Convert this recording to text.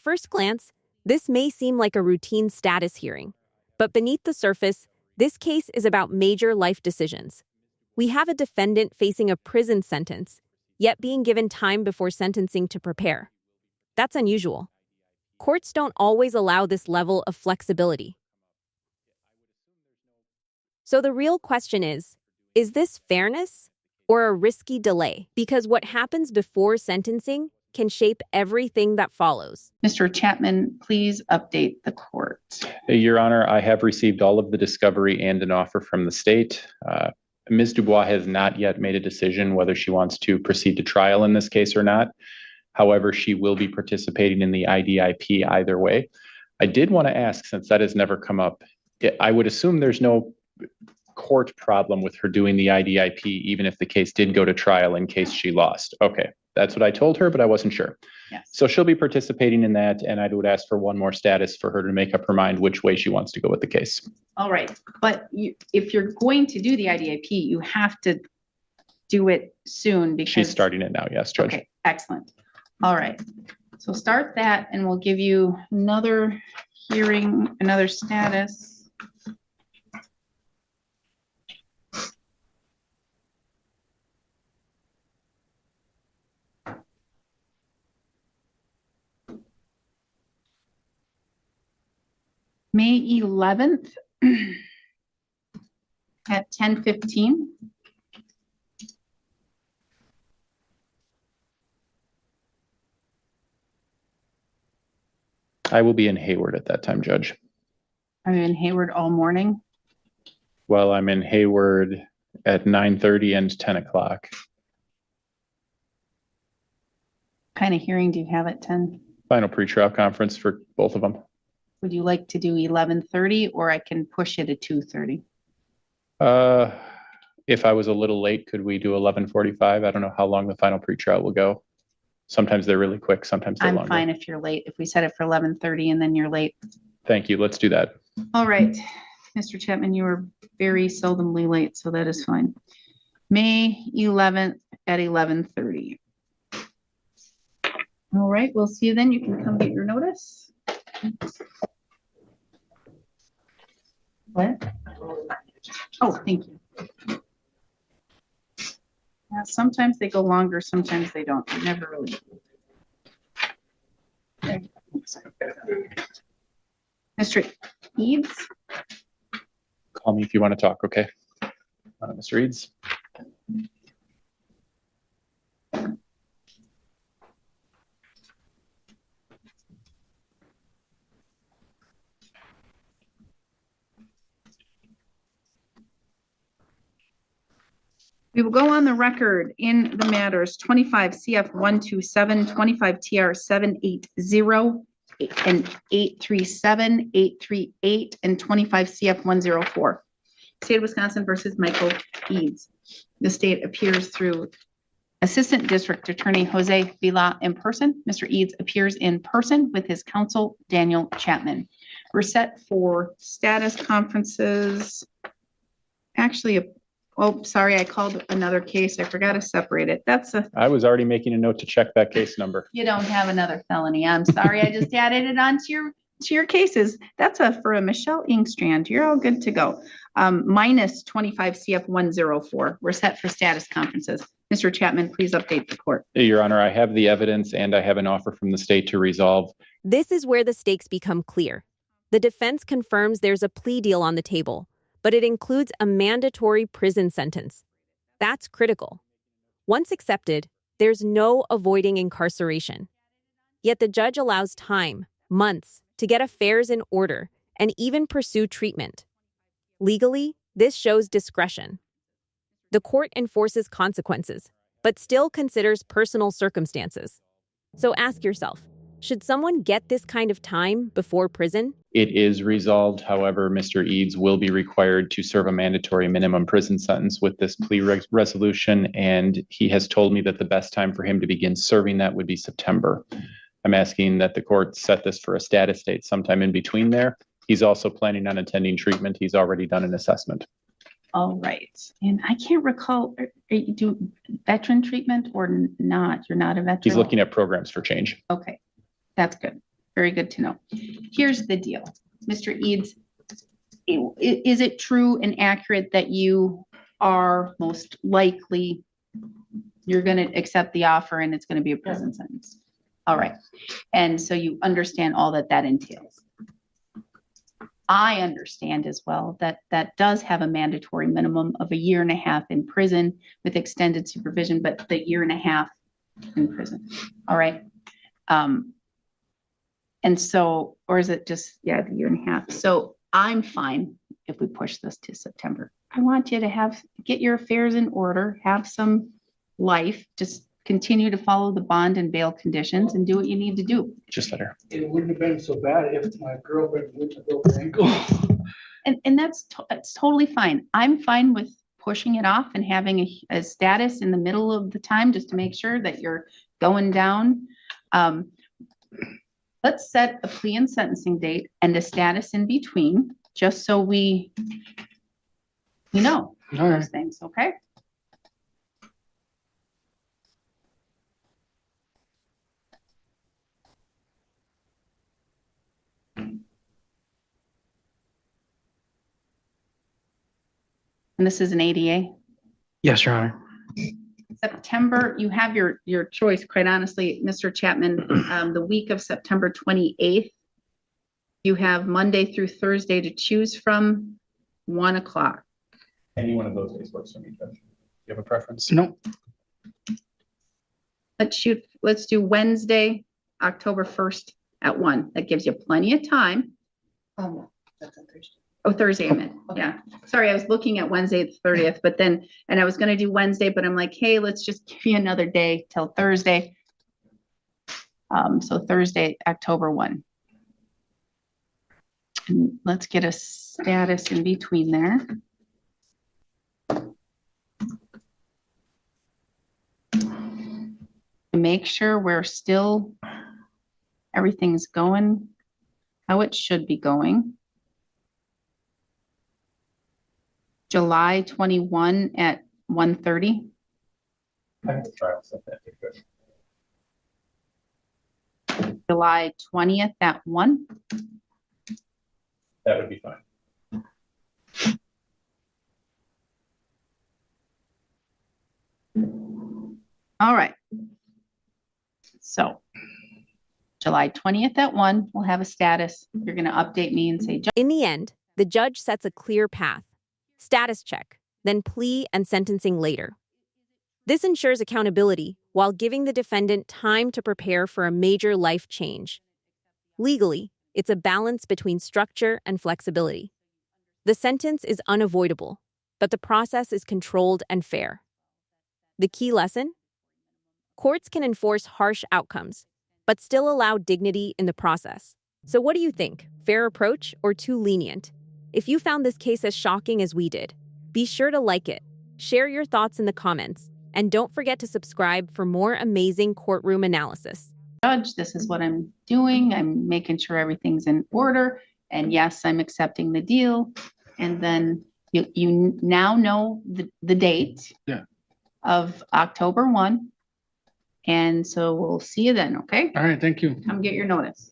At first glance, this may seem like a routine status hearing, but beneath the surface, this case is about major life decisions. We have a defendant facing a prison sentence, yet being given time before sentencing to prepare. That's unusual. Courts don't always allow this level of flexibility. So the real question is this fairness or a risky delay? Because what happens before sentencing can shape everything that follows. Mr. Chapman, please update the court. Your Honor, I have received all of the discovery and an offer from the state. Ms. Dubois has not yet made a decision whether she wants to proceed to trial in this case or not. However, she will be participating in the IDIP either way. I did want to ask, since that has never come up, I would assume there's no court problem with her doing the IDIP, even if the case did go to trial in case she lost. Okay, that's what I told her, but I wasn't sure. Yes. So she'll be participating in that, and I would ask for one more status for her to make up her mind which way she wants to go with the case. All right, but if you're going to do the IDIP, you have to do it soon because She's starting it now, yes, Judge. Okay, excellent. All right, so start that and we'll give you another hearing, another status. May 11th at 10:15. I will be in Hayward at that time, Judge. Are you in Hayward all morning? Well, I'm in Hayward at 9:30 and 10 o'clock. What kind of hearing do you have at 10? Final pretrial conference for both of them. Would you like to do 11:30 or I can push it at 2:30? If I was a little late, could we do 11:45? I don't know how long the final pretrial will go. Sometimes they're really quick, sometimes they're longer. I'm fine if you're late. If we set it for 11:30 and then you're late. Thank you. Let's do that. All right, Mr. Chapman, you are very seldomly late, so that is fine. May 11th at 11:30. All right, we'll see you then. You can come get your notice. What? Oh, thank you. Yeah, sometimes they go longer, sometimes they don't. They never really. Mr. Eads? Call me if you want to talk, okay? Mr. Eads? We will go on the record in the matters 25 CF 127, 25 TR 780, and 837, 838, and 25 CF 104. State of Wisconsin versus Michael Eads. The state appears through Assistant District Attorney Jose Vila in person. Mr. Eads appears in person with his counsel, Daniel Chapman. We're set for status conferences. Actually, oh, sorry, I called another case. I forgot to separate it. I was already making a note to check that case number. You don't have another felony. I'm sorry. I just added it on to your cases. That's for a Michelle Ingstrand. You're all good to go. Minus 25 CF 104. We're set for status conferences. Mr. Chapman, please update the court. Your Honor, I have the evidence and I have an offer from the state to resolve. This is where the stakes become clear. The defense confirms there's a plea deal on the table, but it includes a mandatory prison sentence. That's critical. Once accepted, there's no avoiding incarceration. Yet the judge allows time, months, to get affairs in order and even pursue treatment. Legally, this shows discretion. The court enforces consequences, but still considers personal circumstances. So ask yourself, should someone get this kind of time before prison? It is resolved. However, Mr. Eads will be required to serve a mandatory minimum prison sentence with this plea resolution, and he has told me that the best time for him to begin serving that would be September. I'm asking that the court set this for a status date sometime in between there. He's also planning on attending treatment. He's already done an assessment. All right. And I can't recall, you do veteran treatment or not? You're not a veteran? He's looking at programs for change. Okay, that's good. Very good to know. Here's the deal, Mr. Eads. Is it true and accurate that you are most likely, you're going to accept the offer and it's going to be a prison sentence? All right. And so you understand all that that entails. I understand as well that that does have a mandatory minimum of 1.5 years in prison with extended supervision, but the 1.5 years in prison. All right. And so, or is it just, yeah, the 1.5 years. So I'm fine if we push this to September. I want you to get your affairs in order, have some life, just continue to follow the bond and bail conditions and do what you need to do. Just let her. It wouldn't have been so bad if my girlfriend went to broke her ankle. And that's totally fine. I'm fine with pushing it off and having a status in the middle of the time just to make sure that you're going down. Let's set a plea and sentencing date and a status in between, just so we know those things, okay? And this is an ADA. Yes, Your Honor. September, you have your choice, quite honestly, Mr. Chapman, the week of September 28th. You have Monday through Thursday to choose from, 1 o'clock. Any one of those days works for me, Judge. You have a preference? No. Let's do Wednesday, October 1st at 1. That gives you plenty of time. That's on Thursday. Oh, Thursday, I meant, yeah. Sorry, I was looking at Wednesday, the 30th, but then, and I was gonna do Wednesday, but I'm like, hey, let's just give you another day till Thursday. So Thursday, October 1. And let's get a status in between there. Make sure we're still, everything's going how it should be going. July 21 at 1:30. I have a trial set that good. July 20th at 1. That would be fine. All right. So July 20th at 1, we'll have a status. You're going to update me and say, In the end, the judge sets a clear path. Status check, then plea and sentencing later. This ensures accountability while giving the defendant time to prepare for a major life change. Legally, it's a balance between structure and flexibility. The sentence is unavoidable, but the process is controlled and fair. The key lesson? Courts can enforce harsh outcomes, but still allow dignity in the process. So what do you think? Fair approach or too lenient? If you found this case as shocking as we did, be sure to like it, share your thoughts in the comments, and don't forget to subscribe for more amazing courtroom analysis. Judge, this is what I'm doing. I'm making sure everything's in order. And yes, I'm accepting the deal. And then you now know the date of October 1. And so we'll see you then, okay? All right, thank you. Come get your notice.